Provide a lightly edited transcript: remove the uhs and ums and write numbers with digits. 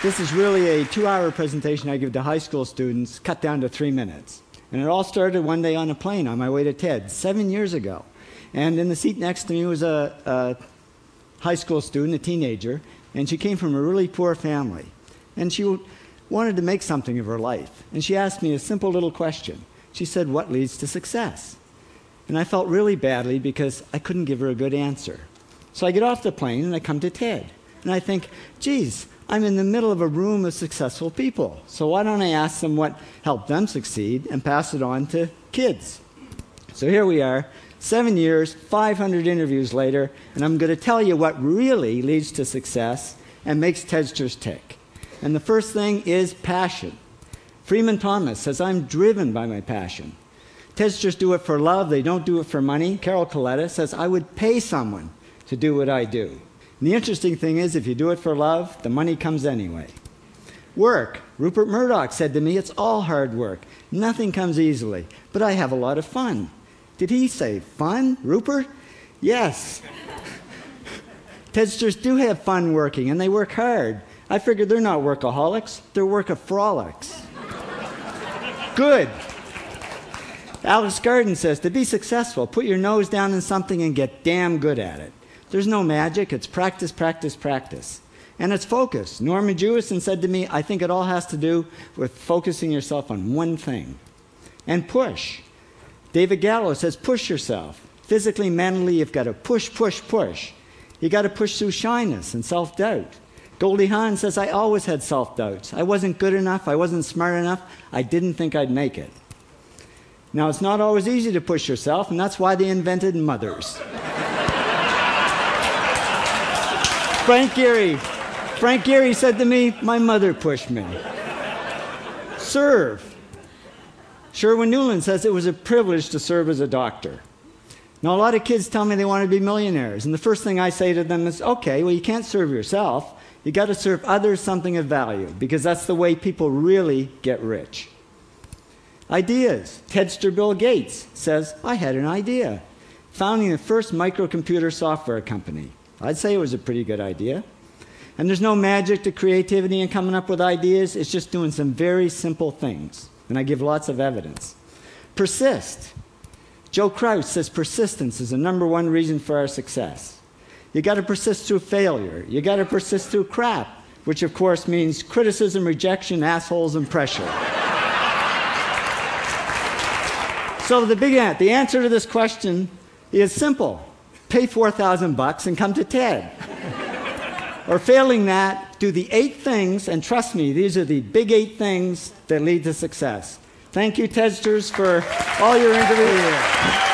This is really a 2-hour presentation I give to high school students, cut down to 3 minutes. And it all started one day on a plane on my way to TED, 7 years ago. And in the seat next to me was a high school student, a teenager, and she came from a really poor family. And she wanted to make something of her life. And she asked me a simple little question. She said, "What leads to success?" And I felt really badly because I couldn't give her a good answer. So I get off the plane and I come to TED. And I think, geez, I'm in the middle of a room of successful people. So why don't I ask them what helped them succeed and pass it on to kids? So here we are, 7 years, 500 interviews later, and I'm going to tell you what really leads to success and makes TEDsters tick. And the first thing is passion. Freeman Thomas says, "I'm driven by my passion." TEDsters do it for love, they don't do it for money. Carol Coletta says, "I would pay someone to do what I do." And the interesting thing is, if you do it for love, the money comes anyway. Work. Rupert Murdoch said to me, "It's all hard work. Nothing comes easily, but I have a lot of fun." Did he say fun, Rupert? Yes. TEDsters do have fun working, and they work hard. I figured they're not workaholics, they're workaholics. Good. Alex Garden says, "To be successful, put your nose down in something and get damn good at it." There's no magic, it's practice, practice, practice. And it's focus. Norman Jewison said to me, "I think it all has to do with focusing yourself on one thing." And push. David Gallo says, "Push yourself. Physically, mentally, you've got to push, push, push. You got to push through shyness and self-doubt." Goldie Hawn says, "I always had self-doubts. I wasn't good enough, I wasn't smart enough, I didn't think I'd make it." Now, it's not always easy to push yourself, and that's why they invented mothers. Frank Gehry said to me, "My mother pushed me." Serve. Sherwin Newland says, "It was a privilege to serve as a doctor." Now, a lot of kids tell me they want to be millionaires, and the first thing I say to them is, okay, well, you can't serve yourself. You got to serve others something of value, because that's the way people really get rich. Ideas. TEDster Bill Gates says, "I had an idea. Founding the first microcomputer software company." I'd say it was a pretty good idea. And there's no magic to creativity and coming up with ideas. It's just doing some very simple things. And I give lots of evidence. Persist. Joe Kraus says persistence is the #1 reason for our success. You got to persist through failure. You got to persist through crap, which of course means criticism, rejection, assholes, and pressure. So the answer to this question is simple. Pay $4,000 and come to TED. Or failing that, do the 8 things, and trust me, these are the big 8 things that lead to success. Thank you, TEDsters, for all your interviews.